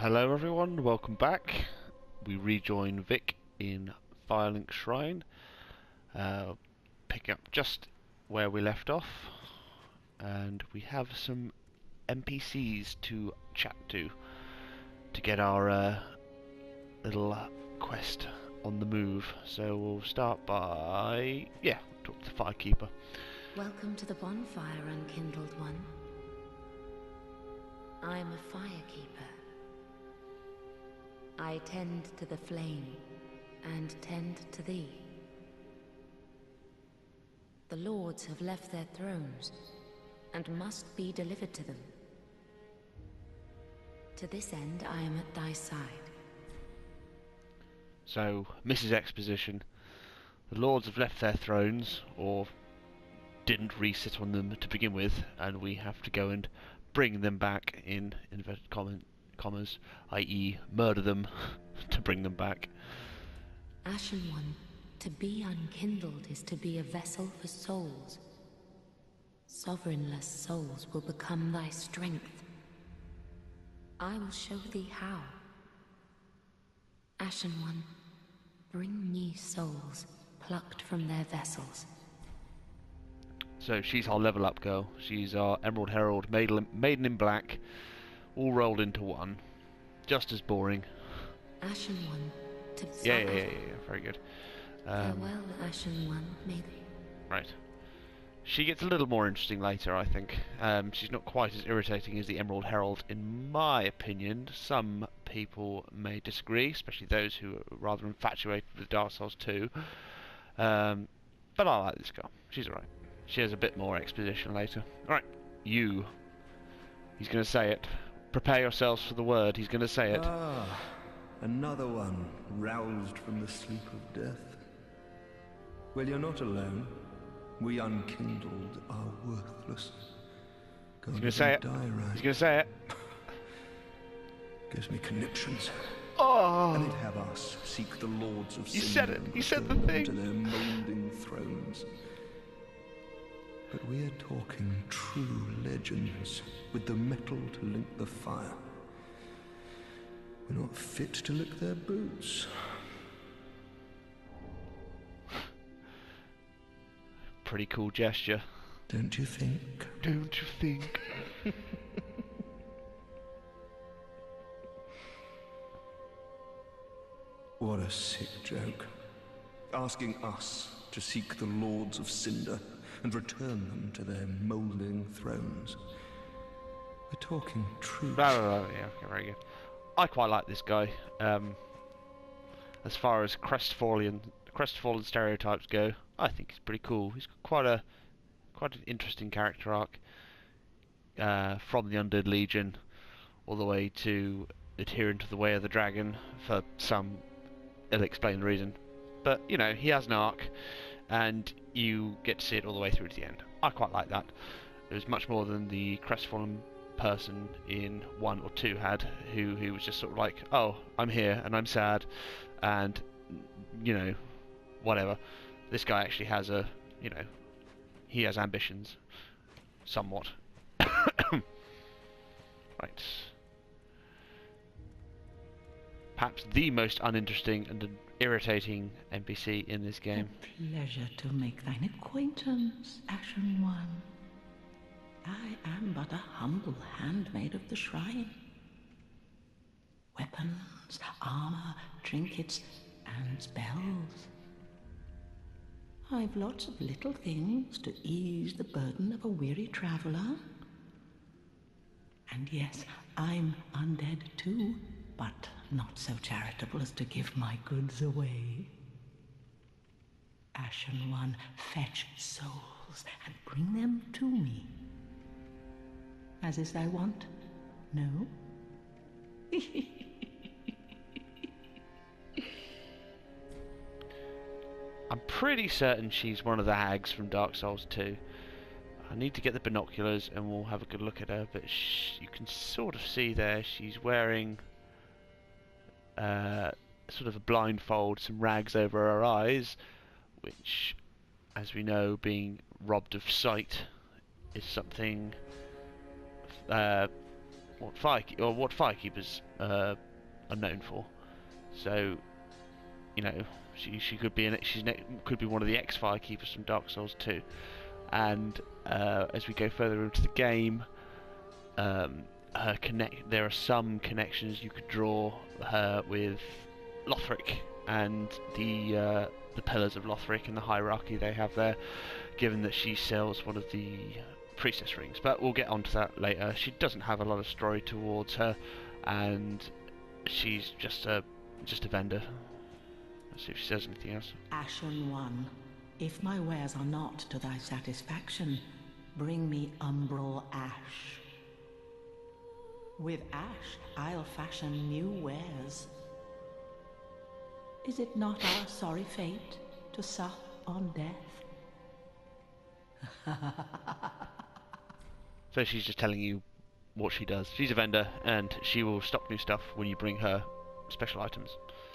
Hello everyone, welcome back. We rejoin Vic in Firelink Shrine, picking up just where we left off, and we have some NPCs to chat to get our little quest on the move. So we'll start by, talk to the Firekeeper. Welcome to the bonfire, unkindled one. I am a firekeeper. I tend to the flame, and tend to thee. The lords have left their thrones, and must be delivered to them. To this end, I am at thy side. So, Mrs. Exposition, the lords have left their thrones, or didn't re-sit on them to begin with, and we have to go and bring them back in inverted commas, i.e. murder them to bring them back. Ashen One, to be unkindled is to be a vessel for souls. Sovereignless souls will become thy strength. I will show thee how. Ashen One, bring me souls plucked from their vessels. So she's our level up girl. She's our Emerald Herald, maiden in black, all rolled into one. Just as boring. Ashen One, to yeah, very good. Farewell, Ashen One, may Right. She gets a little more interesting later, I think. She's not quite as irritating as the Emerald Herald, in my opinion. Some people may disagree, especially those who are rather infatuated with Dark Souls 2. But I like this girl. She's alright. She has a bit more exposition later. Alright, you. He's going to say it. Prepare yourselves for the word. He's going to say it. Ah, another one roused from the sleep of death. Well, you're not alone. We unkindled are worthless. He's going to say it. He's going to say it. Gives me conniptions. Oh! And they'd have us seek the lords of sin. You said it. You said the thing. To their moulding thrones. But we are talking true legends with the metal to link the fire. We're not fit to lick their boots. Pretty cool gesture. Don't you think? Don't you think? What a sick joke. Asking us to seek the lords of Cinder and return them to their moulding thrones. We're talking truth. Yeah, okay, very good. I quite like this guy. As far as crestfallen stereotypes go, I think he's pretty cool. He's got quite an interesting character arc, from the Undead Legion all the way to adhering to the way of the dragon for some ill-explained reason. But you know, he has an arc, and you get to see it all the way through to the end. I quite like that. It was much more than the crestfallen person in 1 or 2 had, who was just sort of like, oh, I'm here and I'm sad, and you know, whatever. This guy actually has he has ambitions, somewhat. Right. Perhaps the most uninteresting and irritating NPC in this game. A pleasure to make thine acquaintance, Ashen One. I am but a humble handmaid of the shrine. Weapons, armor, trinkets, and spells. I've lots of little things to ease the burden of a weary traveler. And yes, I'm undead too, but not so charitable as to give my goods away. Ashen One, fetch souls and bring them to me. As is thy wont? No? I'm pretty certain she's one of the hags from Dark Souls 2. I need to get the binoculars and we'll have a good look at her, but you can sort of see there she's wearing sort of a blindfold, some rags over her eyes, which, as we know, being robbed of sight is something what firekeepers are known for. So, you know, she could be could be one of the ex-firekeepers from Dark Souls 2. And as we go further into the game, there are some connections you could draw her with Lothric and the pillars of Lothric and the hierarchy they have there, given that she sells one of the priestess rings. But we'll get onto that later. She doesn't have a lot of story towards her, and she's just a vendor. Let's see if she says anything else. Ashen One, if my wares are not to thy satisfaction, bring me umbral ash. With ash, I'll fashion new wares. Is it not our sorry fate to sup on death? So she's just telling you what she does. She's a vendor, and she will stock new stuff when you bring her special items.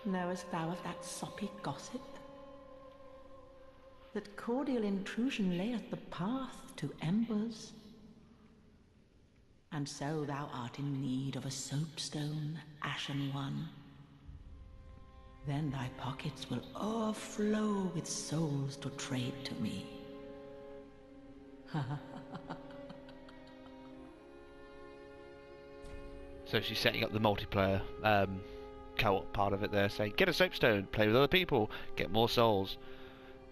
Knowest thou of that soppy gossip? That cordial intrusion layeth the path to embers. And so thou art in need of a soapstone, Ashen One. Then thy pockets will overflow with souls to trade to me. So she's setting up the multiplayer co-op part of it there, saying, get a soapstone, play with other people, get more souls.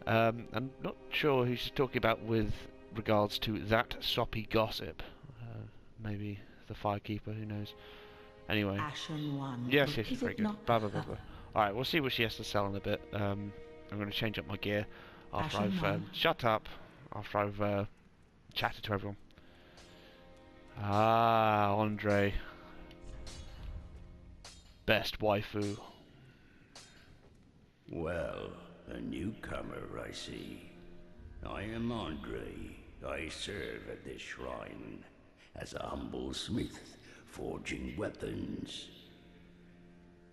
I'm not sure who she's talking about with regards to that soppy gossip. Maybe the firekeeper, who knows. Anyway. Ashen One. Yes, very good. Blah, blah, blah, blah. Alright, we'll see what she has to sell in a bit. I'm going to change up my gear after I've shut up, after I've chatted to everyone. Ah, Andre. Best waifu. Well, a newcomer, I see. I am Andre. I serve at this shrine as a humble smith, forging weapons.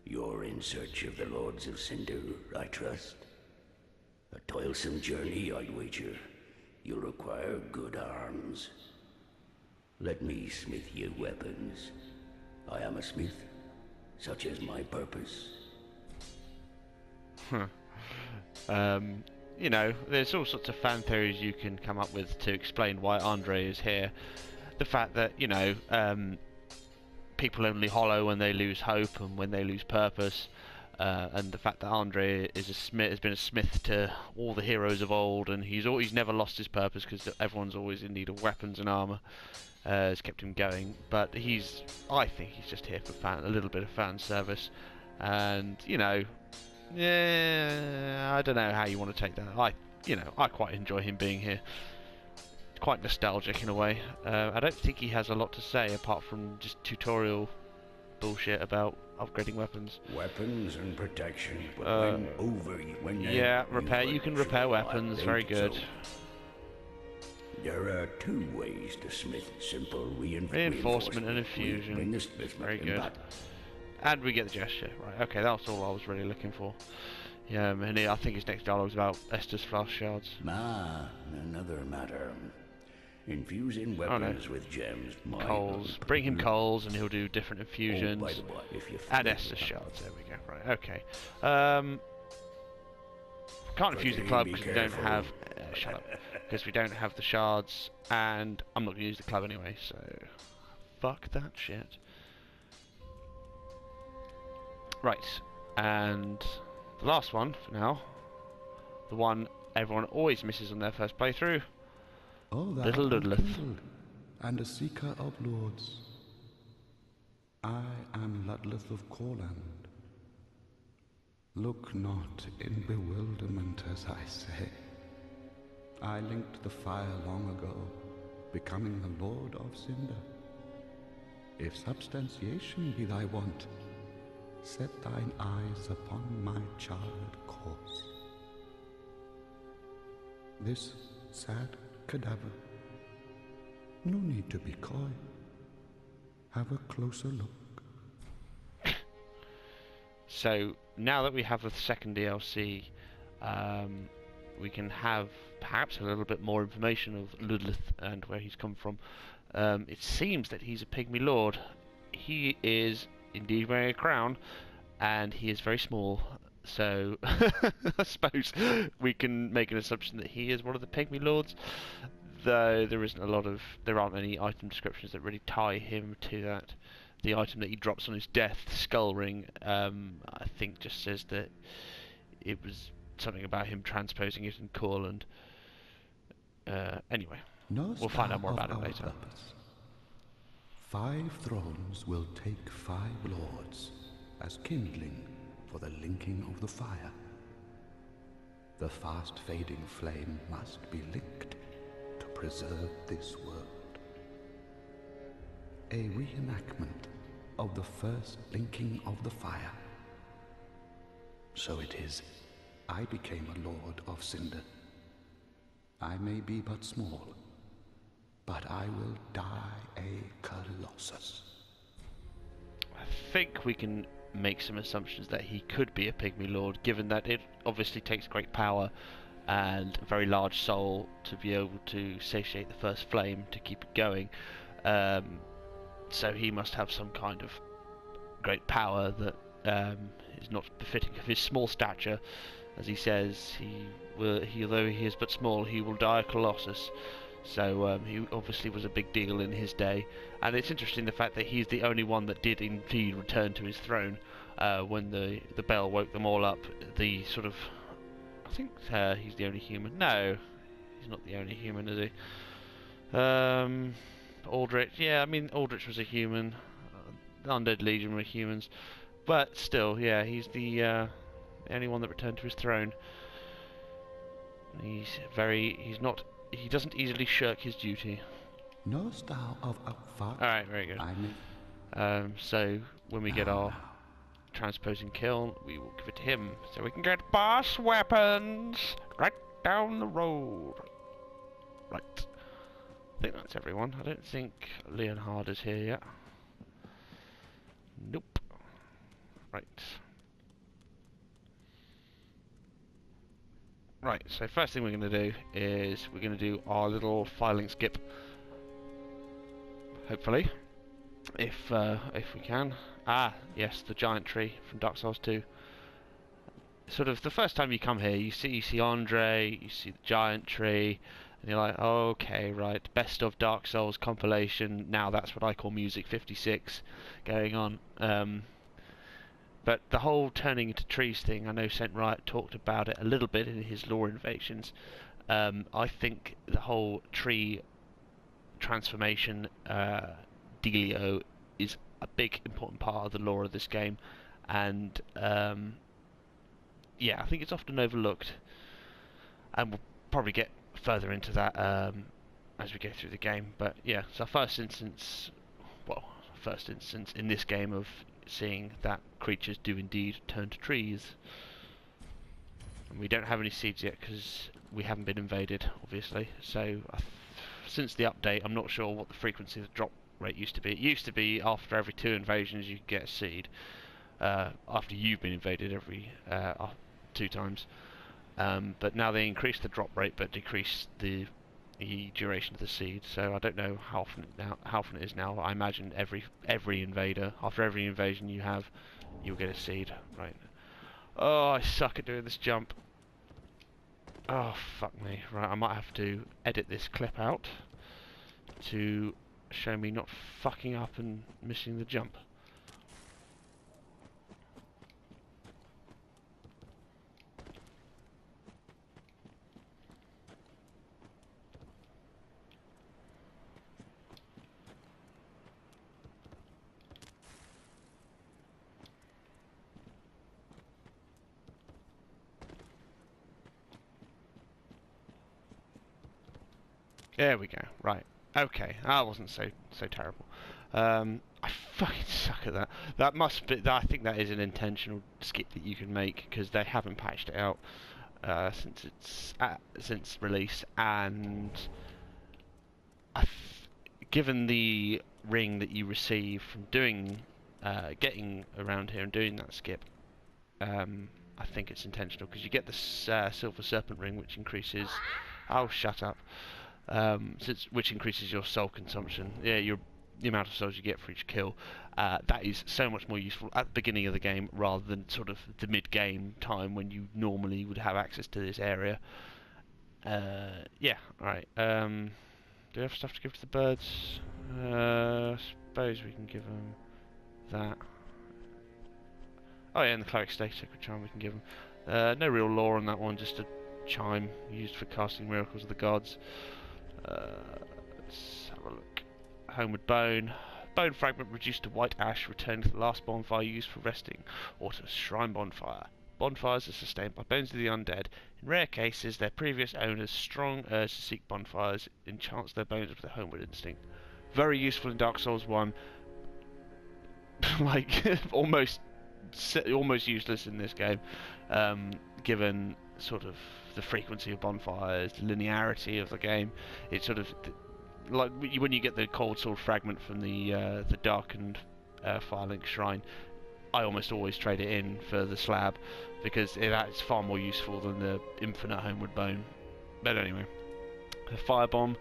You're in search of the Lords of Cinder, I trust. A toilsome journey, I'd wager. You'll require good arms. Let me smith you weapons. I am a smith, such is my purpose. You know, there's all sorts of fan theories you can come up with to explain why Andre is here. The fact that, you know, people only hollow when they lose hope and when they lose purpose, and the fact that Andre is a smith, has been a smith to all the heroes of old, and he's never lost his purpose because everyone's always in need of weapons and armor, has kept him going. But I think he's just here for a little bit of fan service, and you know, yeah, I don't know how you want to take that. I quite enjoy him being here. Quite nostalgic in a way. I don't think he has a lot to say apart from just tutorial bullshit about upgrading weapons. Weapons and protection, but repair. You can repair weapons. Very good. So. There are two ways to smith simple reinforcement and infusion. Very good. And we get the gesture. Right. Okay, that's all I was really looking for. Yeah, and I think his next dialogue is about Esther's flask shards. Another matter. Infusing weapons with gems. Coals. Bring him coals and he'll do different infusions. By the way, if you and Esther's shards. There we go. Right. Okay. Can't infuse the club because we don't have. Shut up. Because we don't have the shards, and I'm not going to use the club anyway. So, fuck that shit. Right, and the last one for now, the one everyone always misses on their first playthrough. Little Ludleth. And a seeker of lords. I am Ludleth of Corland. Look not in bewilderment as I say. I linked the fire long ago, becoming the Lord of Cinder. If substantiation be thy want, set thine eyes upon my charred course. This sad cadaver. No need to be coy. Have a closer look. So, now that we have the second DLC, we can have perhaps a little bit more information of Ludleth and where he's come from. It seems that he's a pygmy lord, he is indeed wearing a crown, and he is very small. So I suppose we can make an assumption that he is one of the Pygmy Lords, though there aren't any item descriptions that really tie him to that. The item that he drops on his death, the skull ring, I think just says that it was something about him transposing it in Courland. Anyway, we'll find out more about it later. Purpose. 5 thrones will take 5 lords as kindling for the linking of the fire. The fast fading flame must be linked to preserve this world. A reenactment of the first linking of the fire. So it is, I became a Lord of Cinder. I may be but small, but I will die a Colossus. I think we can make some assumptions that he could be a Pygmy Lord, given that it obviously takes great power and a very large soul to be able to satiate the first flame to keep it going. So he must have some kind of great power that is not befitting of his small stature. As he says, although he is but small, he will die a Colossus. So he obviously was a big deal in his day, and it's interesting the fact that he's the only one that did indeed return to his throne when the bell woke them all up. I think he's the only human. No, he's not the only human, is he? Aldrich, yeah, I mean Aldrich was a human. The Undead Legion were humans, but still, yeah, he's the only one that returned to his throne. He doesn't easily shirk his duty. Knowest thou of Upfart? Alright, very good. So when we get our transposing kiln, we will give it to him, so we can get boss weapons right down the road. Right. I think that's everyone. I don't think Leonhard is here yet. Nope. Right. Right, so first thing we're going to do is we're going to do our little Firelink skip. Hopefully. If we can. Ah, yes, the giant tree from Dark Souls 2. Sort of the first time you come here, you see Andre, you see the giant tree, and you're like, oh, okay, right, best of Dark Souls compilation. Now that's what I call Music 56 going on. But the whole turning into trees thing, I know Saint Riot talked about it a little bit in his lore innovations. I think the whole tree transformation dealio is a big important part of the lore of this game, and yeah, I think it's often overlooked, and we'll probably get further into that as we go through the game. But yeah, it's our first instance in this game of seeing that creatures do indeed turn to trees. And we don't have any seeds yet because we haven't been invaded, obviously. So since the update, I'm not sure what the frequency of the drop rate used to be. It used to be after every 2 invasions you could get a seed. After you've been invaded every 2 times. But now they increase the drop rate but decrease the duration of the seed, so I don't know how often it is now. I imagine every invader, after every invasion you'll get a seed. Right. Oh, I suck at doing this jump. Oh, fuck me. Right, I might have to edit this clip out to show me not fucking up and missing the jump. There we go. Right. Okay. That wasn't so terrible. I fucking suck at that. That must be. I think that is an intentional skip that you can make because they haven't patched it out since release, and given the ring that you receive from getting around here and doing that skip, I think it's intentional because you get the silver serpent ring, which increases. Oh, shut up. Which increases your soul consumption. Yeah, the amount of souls you get for each kill. That is so much more useful at the beginning of the game rather than sort of the mid-game time when you normally would have access to this area. Yeah, alright. Do we have stuff to give to the birds? Suppose we can give them that. Oh yeah, and the cleric stay sacred charm we can give them. No real lore on that one, just a chime used for casting miracles of the gods. Let's have a look. Homeward bone. Bone fragment reduced to white ash, returned to the last bonfire used for resting, or to a shrine bonfire. Bonfires are sustained by bones of the undead. In rare cases, their previous owners' strong urge to seek bonfires enchants their bones with the homeward instinct. Very useful in Dark Souls 1. Like, almost useless in this game, given sort of the frequency of bonfires, the linearity of the game. It's sort of like when you get the cold sword fragment from the darkened Firelink shrine. I almost always trade it in for the slab because that's far more useful than the infinite homeward bone. But anyway, a firebomb.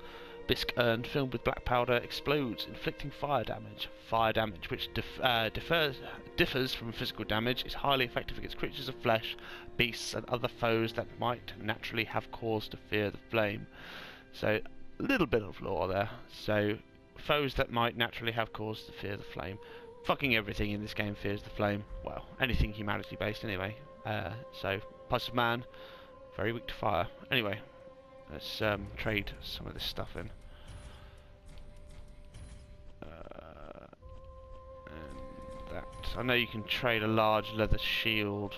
Bisque urn filled with black powder explodes, inflicting fire damage. Fire damage, which differs from physical damage, is highly effective against creatures of flesh, beasts, and other foes that might naturally have cause to fear the flame. So, a little bit of lore there. So, foes that might naturally have cause to fear the flame. Fucking everything in this game fears the flame. Well, anything humanity-based anyway. So, Pulse of Man, very weak to fire. Anyway. Let's trade some of this stuff in. And that. I know you can trade a large leather shield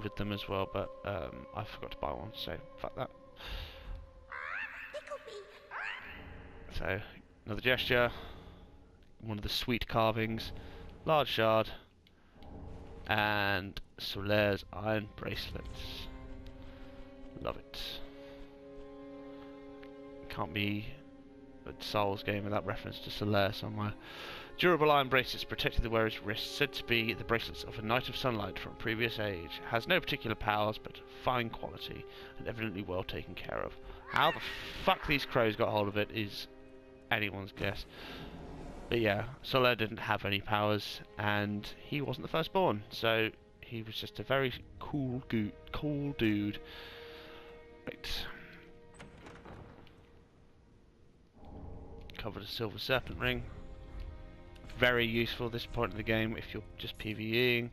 with them as well, but I forgot to buy one, so fuck that. So, another gesture. One of the sweet carvings. Large shard. And Solaire's iron bracelets. Love it. Can't be a Souls game without reference to Solaire somewhere. Durable iron bracelets protected the wearer's wrists, said to be the bracelets of a Knight of Sunlight from a previous age. Has no particular powers, but fine quality, and evidently well taken care of. How the fuck these crows got hold of it is anyone's guess. But yeah, Solaire didn't have any powers, and he wasn't the firstborn, so he was just a very cool dude. Right. Covered a silver serpent ring. Very useful at this point in the game if you're just PvEing.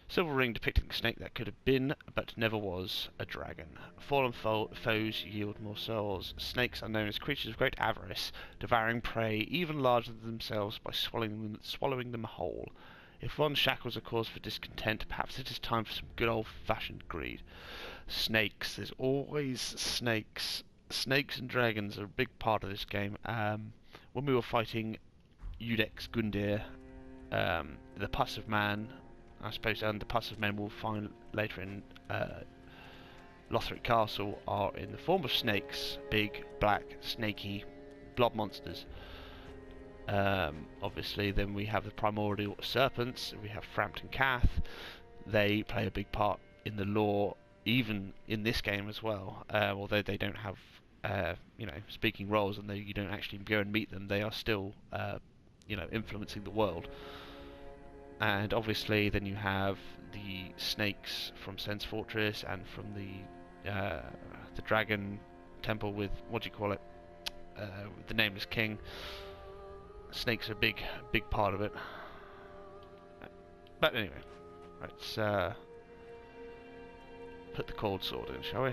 Silver ring depicting a snake that could have been, but never was, a dragon. Fallen foes yield more souls. Snakes are known as creatures of great avarice, devouring prey even larger than themselves by swallowing them whole. If one shackles a cause for discontent, perhaps it is time for some good old-fashioned greed. Snakes. There's always snakes. Snakes and dragons are a big part of this game. When we were fighting Udex Gundir, the Pus of Man, I suppose, and the Pus of Men we'll find later in Lothric Castle, are in the form of snakes, big, black, snaky blob monsters. Obviously, then we have the primordial serpents. We have Frampton Cath. They play a big part in the lore, even in this game as well. Although they don't have speaking roles, and you don't actually go and meet them, they are still, influencing the world. And obviously, then you have the snakes from Sen's Fortress and from the dragon temple with the Nameless King. Snakes are a big part of it. But anyway, let's put the cold sword in, shall we?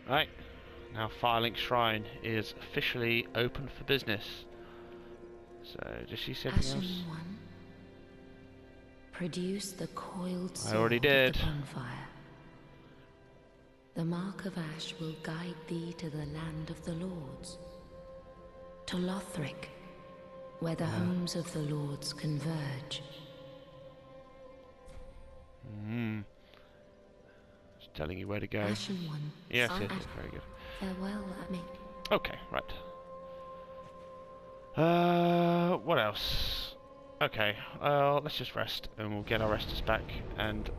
Right, now Firelink Shrine is officially open for business. So, does she say anything else? Ashen One, produce the coiled sword I already did. of the bonfire. The mark of ash will guide thee to the land of the lords, to Lothric, where the homes of the lords converge. Telling you where to go. Ashen One. Yes, yes, yes, very good. Farewell, Ame. Okay, right. What else? Okay, let's just rest, and we'll get our resters back, and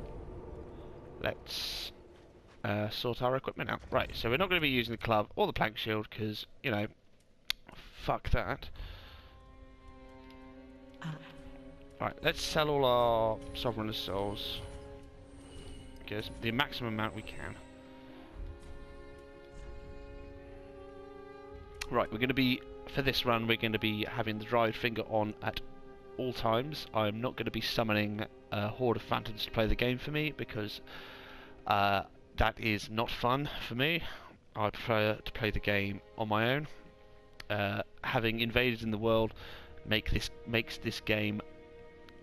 let's sort our equipment out. Right, so we're not going to be using the club or the plank shield because, you know, fuck that. Right, let's sell all our Sovereignless Souls. Because the maximum amount we can. Right, we're going to be, for this run, we're going to be having the dried finger on at all times. I'm not going to be summoning a horde of phantoms to play the game for me because that is not fun for me. I prefer to play the game on my own. Having invaders in the world makes this game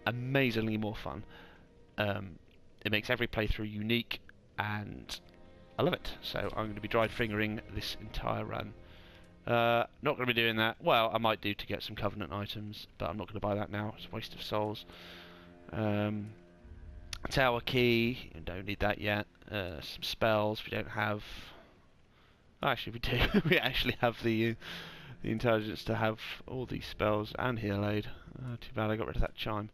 amazingly more fun. It makes every playthrough unique, and I love it. So I'm going to be dried fingering this entire run. Not going to be doing that. Well, I might do to get some Covenant items, but I'm not going to buy that now. It's a waste of souls. Tower key, you don't need that yet. Some spells we don't have. Actually, we do. We actually have the intelligence to have all these spells and heal aid. Too bad I got rid of that chime.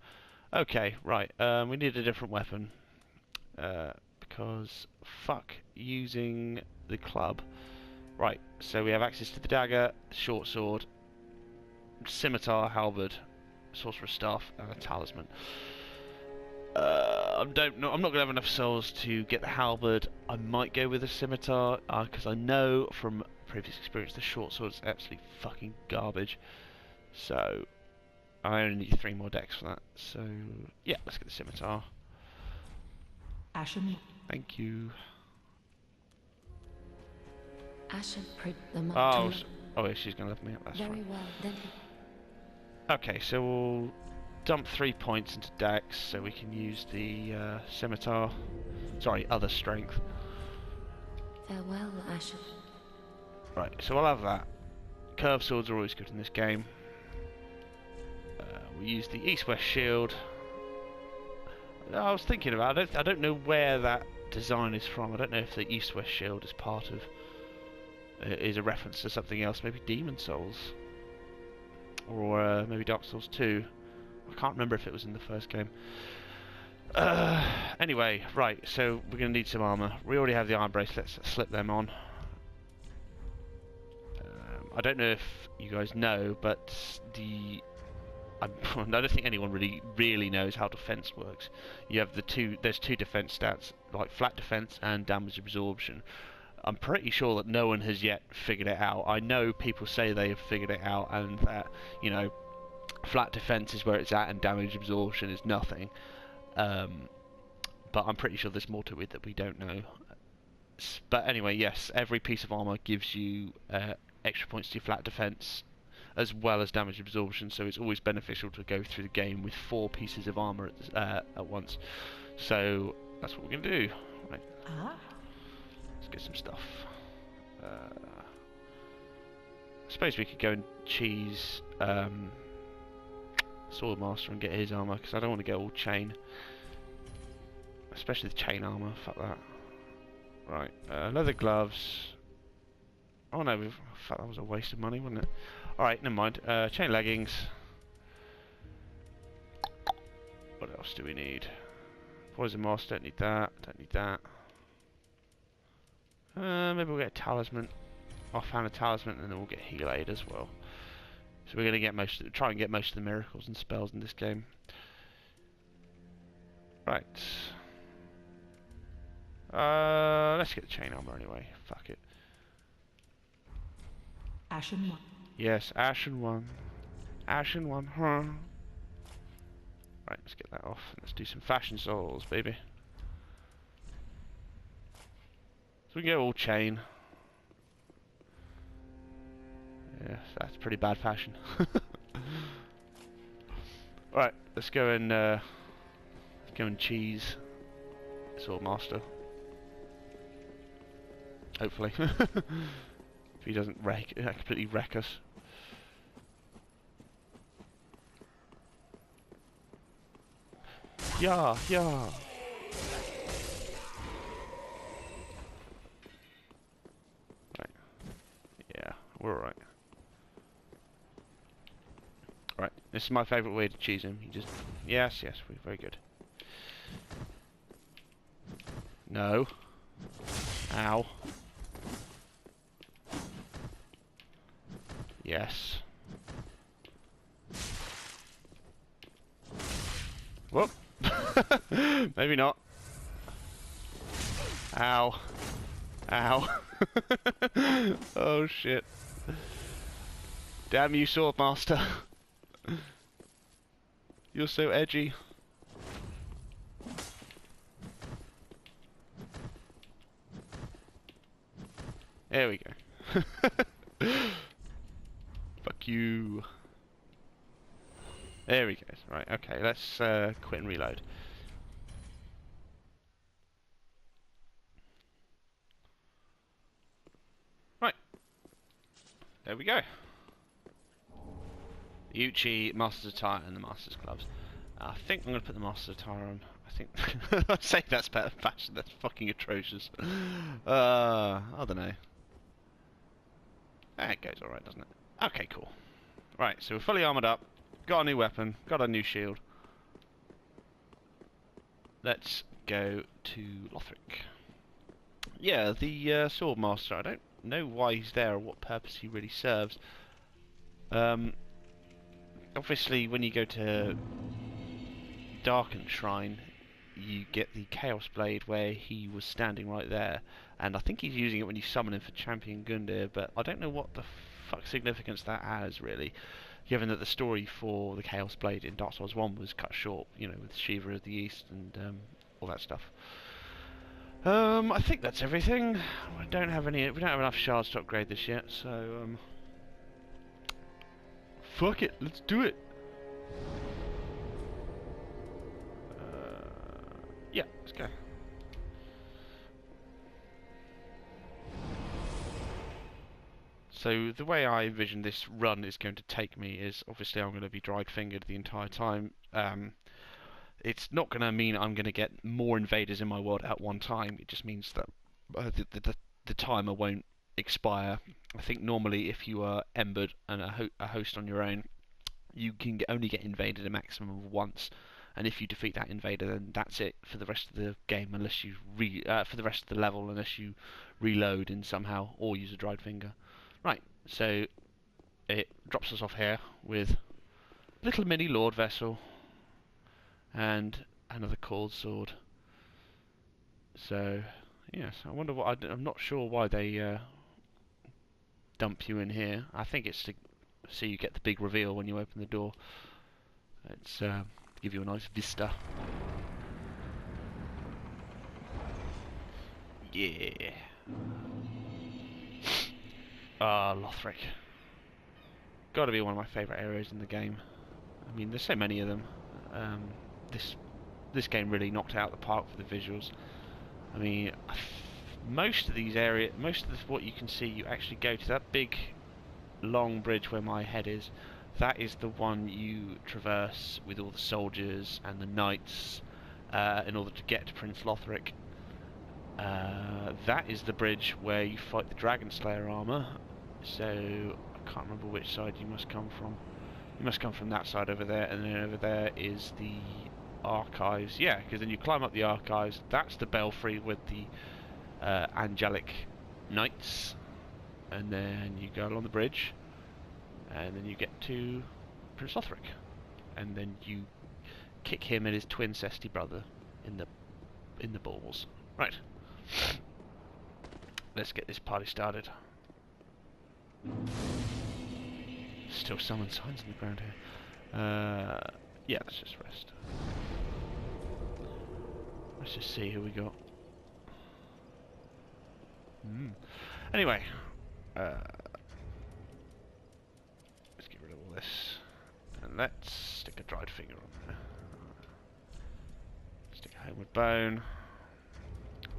Okay, right. We need a different weapon because fuck using the club. Right. So we have access to the dagger, short sword, scimitar, halberd, sorcerer's staff, and a talisman. I'm not going to have enough souls to get the halberd. I might go with a scimitar because I know from previous experience the short sword is absolutely fucking garbage. So I only need 3 more decks for that. So yeah, let's get the scimitar. Ashen. Thank you. Ashen prick the Oh, yeah, she's going to lift me up. That's very fine. well. Then Okay, so we'll dump 3 points into Dex so we can use the scimitar. Sorry, other strength. farewell, Ashen. Right, so we'll have that. Curved swords are always good in this game. We use the east-west shield. I was thinking about it. I don't know where that design is from. I don't know if the east-west shield is part of is a reference to something else. Maybe Demon Souls, or maybe Dark Souls 2. I can't remember if it was in the first game. Anyway, right, so we're going to need some armour. We already have the iron bracelets, let's slip them on. I don't know if you guys know, but I don't think anyone really knows how defense works. You have there's 2 defense stats, like flat defense and damage absorption. I'm pretty sure that no one has yet figured it out. I know people say they have figured it out and that, you know, flat defense is where it's at and damage absorption is nothing. But I'm pretty sure there's more to it that we don't know. But anyway, yes, every piece of armor gives you extra points to your flat defense as well as damage absorption, so it's always beneficial to go through the game with 4 pieces of armor at once. So that's what we're going to do. Right. Let's get some stuff. I suppose we could go and cheese Swordmaster and get his armor, because I don't want to get all chain. Especially the chain armor, fuck that. Right, leather gloves. Oh no, fuck, that was a waste of money, wasn't it? Alright, never mind. Chain leggings. What else do we need? Poison moss, don't need that, don't need that. Maybe we'll get a talisman. I'll find a talisman and then we'll get heal aid as well. So we're going to try and get most of the miracles and spells in this game. Right. Let's get the chain armor anyway. Fuck it. Ashen one. Yes, Ashen one. Ashen one, huh? Right, let's get that off. Let's do some fashion souls, baby. So we can go all chain. Yes, that's pretty bad fashion. Right, let's go and cheese Swordmaster. Hopefully. If he doesn't completely wreck us. Yeah, yeah. Right. Yeah, we're alright. Right, this is my favourite way to cheese him. You just... Yes, we're very good. No. Ow. Yes. Whoop. Maybe not. Ow. Ow. Oh shit. Damn you, Swordmaster. You're so edgy. There we go. Fuck you. There we go. Right, okay, let's quit and reload. Right. There we go. The Uchi, Master's Attire, and the Master's Gloves. I think I'm going to put the Master's Attire on. I think... I'd say that's better fashion. That's fucking atrocious. I don't know. It goes alright, doesn't it? Okay, cool. Right, so we're fully armoured up. Got a new weapon. Got a new shield. Let's go to Lothric. Yeah, the Swordmaster. I don't know why he's there or what purpose he really serves. Obviously, when you go to Darkened Shrine, you get the Chaos Blade where he was standing right there. And I think he's using it when you summon him for Champion Gundyr, but I don't know what the fuck significance that has, really. Given that the story for the Chaos Blade in Dark Souls 1 was cut short, you know, with Shiva of the East and all that stuff. I think that's everything. We don't have enough shards to upgrade this yet, so fuck it, let's do it. Yeah, let's go. So the way I envision this run is going to take me is, obviously I'm going to be dried fingered the entire time. It's not going to mean I'm going to get more invaders in my world at one time. It just means that the timer won't expire. I think normally if you are embered and a host on your own, you can only get invaded a maximum of once. And if you defeat that invader, then that's it for the rest of the game, unless you for the rest of the level, unless you reload and somehow or use a dried finger. Right, so it drops us off here with a little mini Lord Vessel and another Cold Sword. So, yes, I wonder what... I'm not sure why they dump you in here. I think it's to so you get the big reveal when you open the door. It's to give you a nice vista. Yeah. Lothric. Gotta be one of my favourite areas in the game. I mean, there's so many of them. This game really knocked it out of the park for the visuals. I mean, most of these areas, what you can see, you actually go to that big, long bridge where my head is. That is the one you traverse with all the soldiers and the knights in order to get to Prince Lothric. That is the bridge where you fight the Dragon Slayer armor. So I can't remember which side you must come from. You must come from that side over there, and then over there is the archives. Yeah, because then you climb up the archives. That's the belfry with the angelic knights, and then you go along the bridge, and then you get to Prince Lothric, and then you kick him and his twin cesty brother in the balls. Right. Let's get this party started. Still summon signs on the ground here. Yeah, let's just rest. Let's just see who we got. Anyway, let's get rid of all this, and let's stick a dried finger on there. Stick a homeward bone.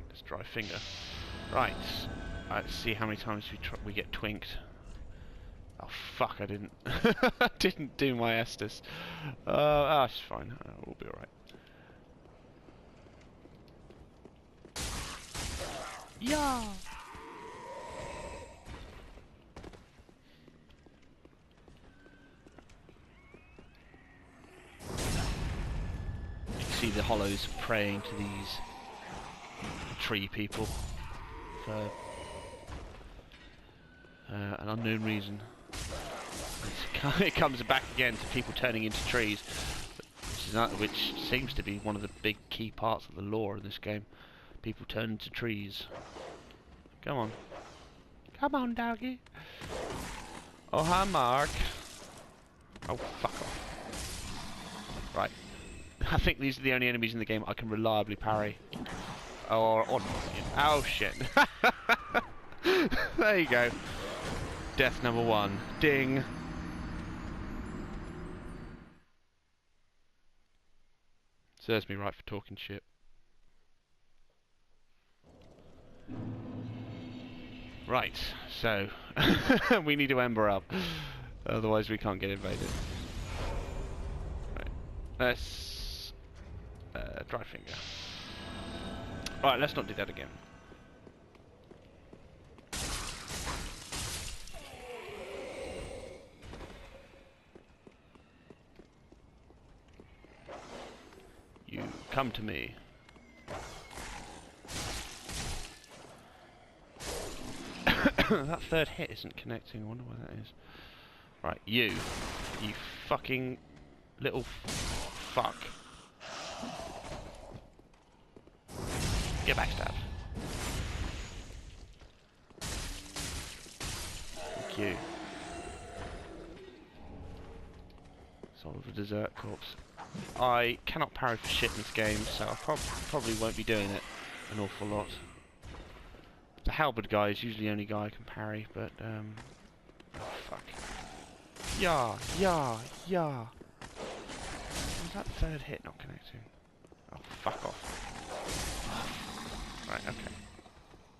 Let's dry finger. Right. Let's see how many times we get twinked. Oh fuck! I didn't. Didn't do my Estus. It's fine. We'll be alright. Yeah. You can see the hollows praying to these tree people for an unknown reason. It comes back again to people turning into trees, which seems to be one of the big key parts of the lore in this game. People turn into trees. Come on. Come on, doggy. Oh, hi, Mark. Oh, fuck off. Right. I think these are the only enemies in the game I can reliably parry. Or oh, shit. There you go. Death number 1. Ding. Serves me right for talking shit. Right, so we need to ember up, otherwise we can't get invaded. Right, let's dry finger. Right, let's not do that again. You come to me. That third hit isn't connecting. I wonder why that is. Right, you fucking little fuck. Get backstab. Thank you. Soul of a desert corpse. I cannot parry for shit in this game, so I probably won't be doing it an awful lot. The halberd guy is usually the only guy I can parry, but oh fuck. Yeah. Was that third hit not connecting? Oh, fuck off. Right, okay.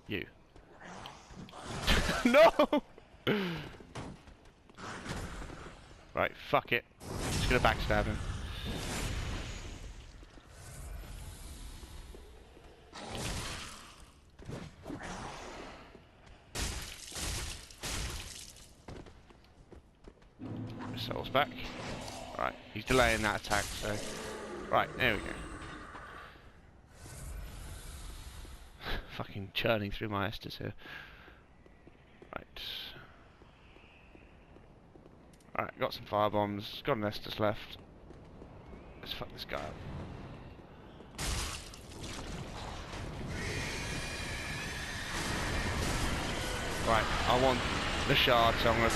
You. No! Right, fuck it. I'm just gonna backstab him. Souls back. Right, he's delaying that attack, so... Right, there we go. Fucking churning through my Estus here. Right. Alright, got some fire bombs, got an Estus left. Let's fuck this guy up. Right, I want the shard, so I'm gonna...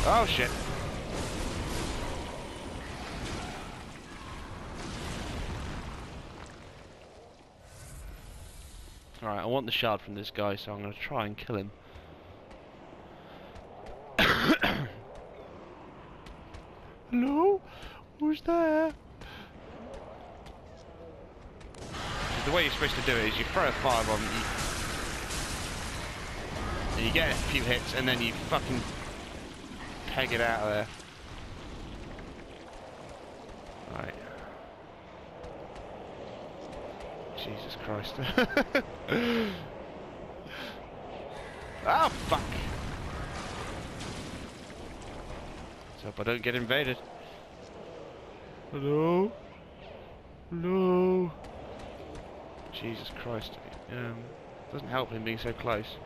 Oh shit. Alright, I want the shard from this guy, so I'm going to try and kill him. Hello? Who's there? The way you're supposed to do it is you throw a firebomb, and you get a few hits, and then you fucking peg it out of there. Right. Jesus Christ. Oh, fuck! Let's hope I don't get invaded. Hello? Hello? Jesus Christ. Doesn't help him being so close.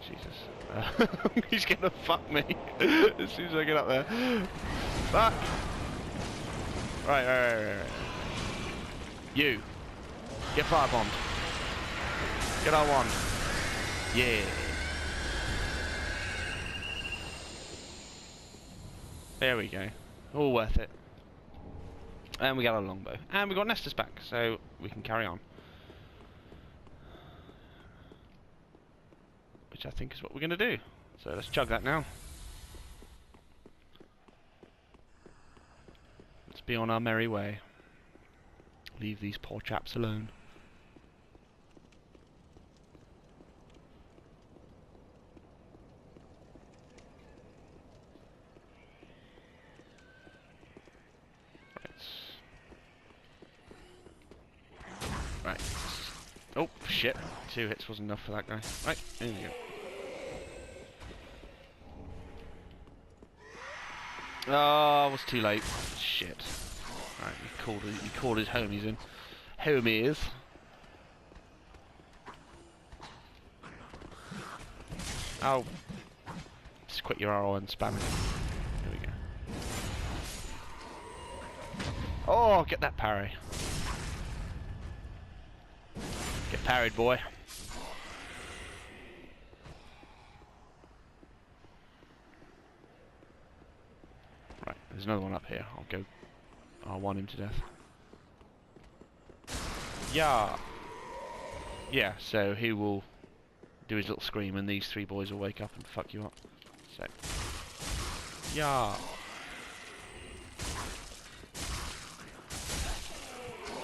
Jesus. He's gonna fuck me as soon as I get up there. Fuck! Right. You! Get firebombed. Get R1. Yeah. There we go. All worth it. And we got our longbow. And we got Nestus back, so we can carry on. Which I think is what we're going to do. So let's chug that now. Let's be on our merry way. Leave these poor chaps alone. Right. Oh, shit. 2 hits wasn't enough for that guy. Right, there we go. Oh, I was too late. Shit. Alright, he called his homies in. Homies. Oh. Just quit your RO and spam it. There we go. Oh, get that parry. Get parried, boy. Right, there's another one up here. I'll one him to death. Yeah. Yeah, so he will do his little scream and these three boys will wake up and fuck you up. So. Yeah.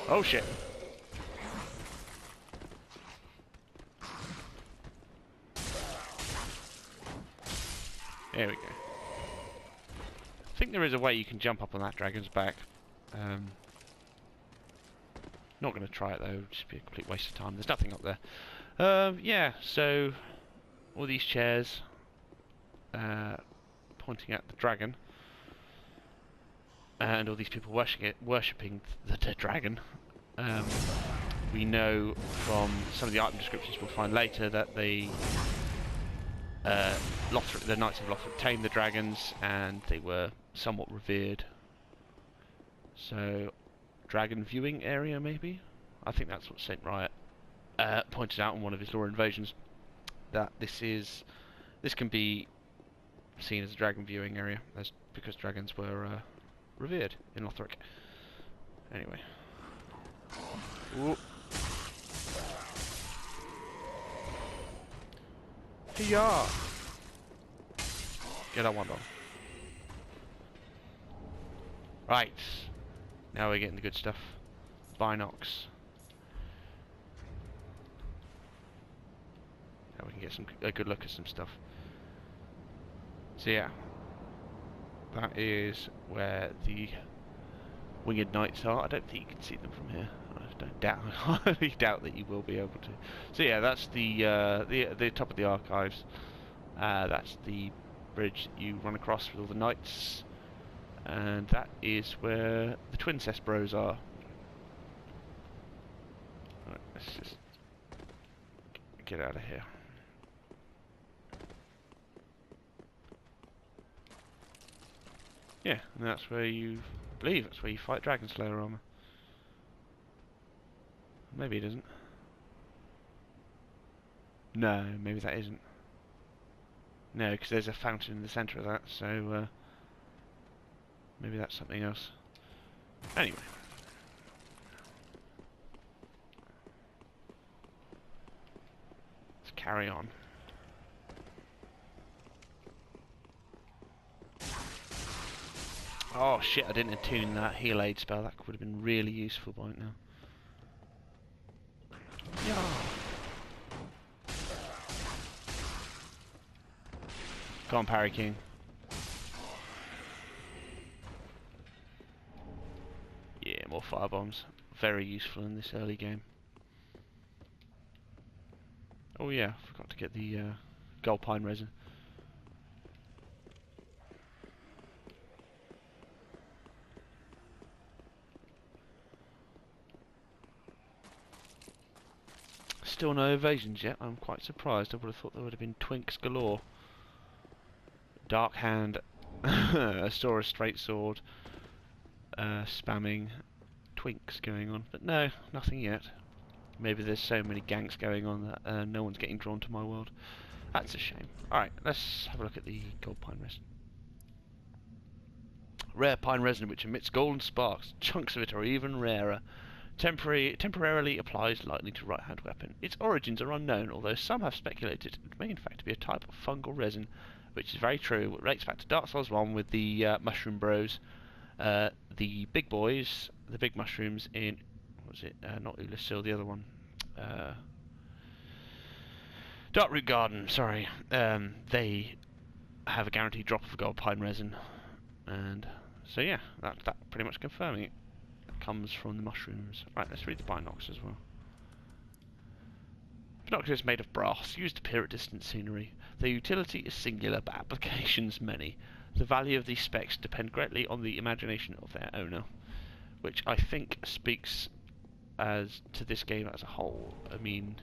Oh shit. There we go. I think there is a way you can jump up on that dragon's back. Not going to try it though, it'd just be a complete waste of time. There's nothing up there. Yeah, so all these chairs pointing at the dragon, and all these people worshipping the dragon. We know from some of the item descriptions we'll find later that the Knights of Lothric tamed the dragons and they were somewhat revered. So, dragon viewing area maybe? I think that's what Saint Riot pointed out in one of his lore invasions, that this can be seen as a dragon viewing area, because dragons were revered in Lothric. Anyway. Ooh. Hiya! Get that one on. Right. Now we're getting the good stuff. Binocs. Now we can get a good look at some stuff. So yeah. That is where the winged knights are. I don't think you can see them from here. I highly doubt that you will be able to. So yeah, that's the top of the archives. That's the bridge that you run across with all the knights, and that is where the twin Bros are. Right, let's just get out of here. Yeah, and that's where I believe that's where you fight Dragon Slayer armor. Maybe it isn't. No, maybe that isn't. No, because there's a fountain in the centre of that, so maybe that's something else. Anyway. Let's carry on. Oh shit, I didn't attune that heal aid spell. That would have been really useful by now. Yeah. Go on, Parry King. Yeah, more firebombs. Very useful in this early game. Oh yeah, forgot to get the gold pine resin. Still no evasions yet. I'm quite surprised. I would have thought there would have been twinks galore. Dark hand, a straight sword, spamming, twinks going on, but no, nothing yet. Maybe there's so many ganks going on that no one's getting drawn to my world. That's a shame. Alright, let's have a look at the gold pine resin. Rare pine resin which emits golden sparks. Chunks of it are even rarer. Temporarily applies lightly to right-hand weapon. Its origins are unknown, although some have speculated it may in fact be a type of fungal resin, which is very true. It relates back to Dark Souls 1 with the Mushroom Bros. The big boys, the big mushrooms in... what was it? Not Ulasil, the other one. Darkroot Garden, sorry. They have a guaranteed drop of gold pine resin. And so yeah, that pretty much confirming it. Comes from the mushrooms. Right, let's read the binocs as well. Binoculars made of brass, used to peer at distant scenery. Their utility is singular, but applications many. The value of these specs depend greatly on the imagination of their owner, which I think speaks as to this game as a whole. I mean,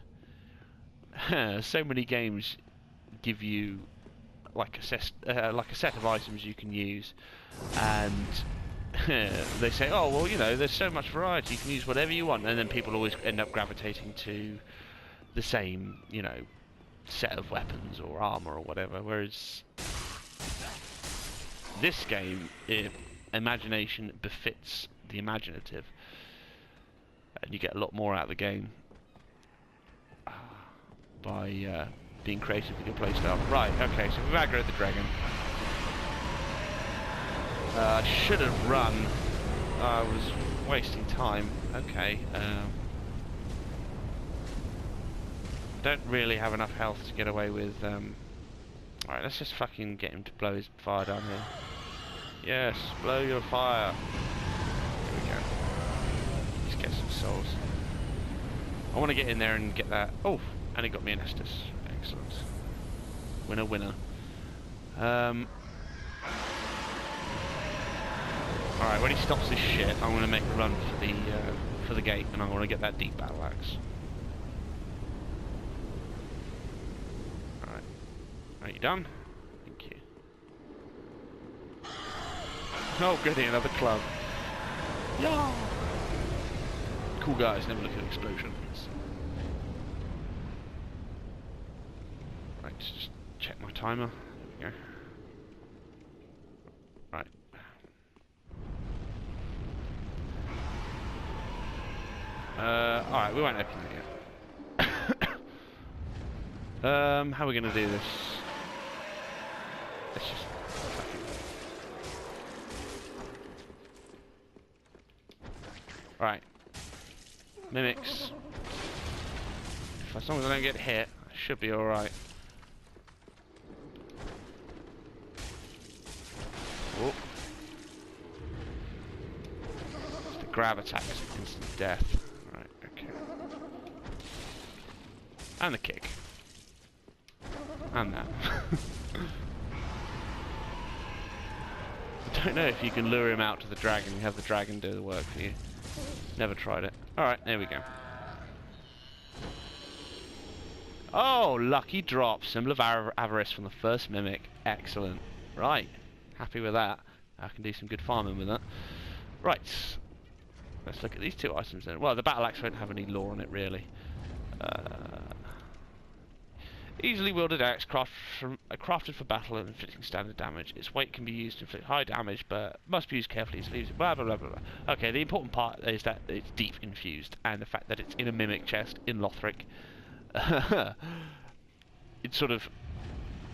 so many games give you like a set of items you can use, and they say, oh well, you know, there's so much variety, you can use whatever you want, and then people always end up gravitating to the same, you know, set of weapons or armor or whatever. Whereas this game, imagination befits the imaginative, and you get a lot more out of the game by being creative with your playstyle. Right, okay, so we've aggroed the dragon. I should have run. I was wasting time. Okay. Don't really have enough health to get away with. Alright, let's just fucking get him to blow his fire down here. Yes, blow your fire. There we go. Let's get some souls. I want to get in there and get that. Oh, and he got me an Estus. Excellent. Winner, winner. Alright, when he stops this shit, I'm going to make a run for the gate, and I'm going to get that deep battle axe. Alright. Are you done? Thank you. Oh, goody, another club. Yeah. Cool guys, never look at explosions. Right, just check my timer. There we go. Right. Alright, we won't open it yet. How are we going to do this? Let's just... Right. Mimics. As long as I don't get hit, I should be alright. Oh. Just the grab attack is instant death. Right, okay. And the kick. And that. I don't know if you can lure him out to the dragon and have the dragon do the work for you. Never tried it. Alright, there we go. Oh, lucky drop. Symbol of avarice from the first mimic. Excellent. Right. Happy with that. I can do some good farming with that. Right. Let's look at these two items then. Well, the battle axe won't have any lore on it, really. Easily wielded axe, crafted for battle and inflicting standard damage. Its weight can be used to inflict high damage, but must be used carefully. Blah blah blah blah blah. Okay, the important part is that it's deep infused, and the fact that it's in a mimic chest in Lothric. It's sort of,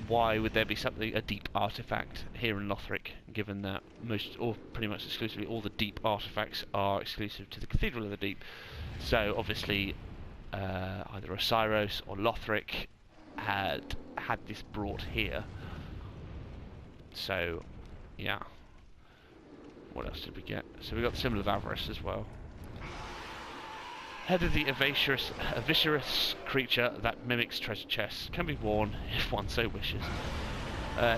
why would there be something, a deep artifact here in Lothric, given that most, or pretty much exclusively, all the deep artifacts are exclusive to the Cathedral of the Deep. So obviously, either Osiris or Lothric had this brought here. So, yeah. What else did we get? So we got the Symbol of Avarice as well. Head of the viscerous creature that mimics treasure chests. Can be worn if one so wishes.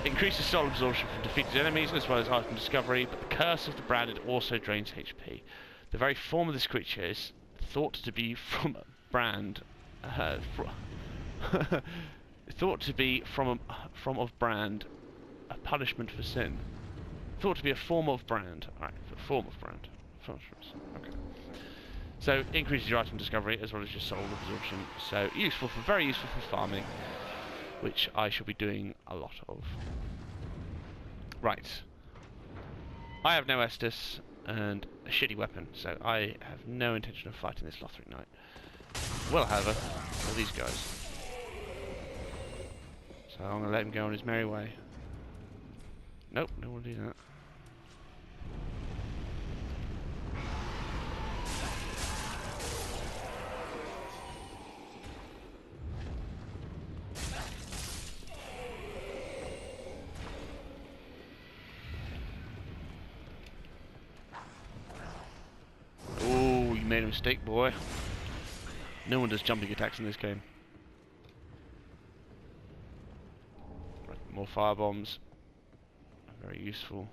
Increases soul absorption from defeated enemies as well as item discovery, but the curse of the branded also drains HP. The very form of this creature is thought to be from a brand... thought to be from of brand, a punishment for sin. Thought to be a form of brand. Alright, form of brand. Okay. So increases your item discovery as well as your soul absorption. So useful for, very useful for farming, which I shall be doing a lot of. Right. I have no Estus and a shitty weapon, so I have no intention of fighting this Lothric Knight. Well, however, for these guys. So I'm going to let him go on his merry way. Nope, don't want to do that. Oh, you made a mistake, boy. No one does jumping attacks in this game. More fire bombs. Very useful.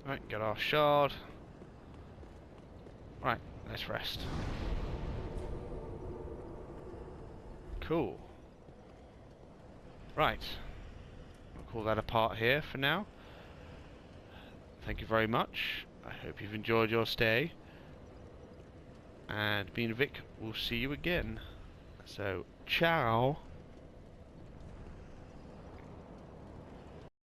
Right, get our shard. Right, let's rest. Cool. Right. I'll call that a part here for now. Thank you very much. I hope you've enjoyed your stay. And me and Vic will see you again. So, ciao.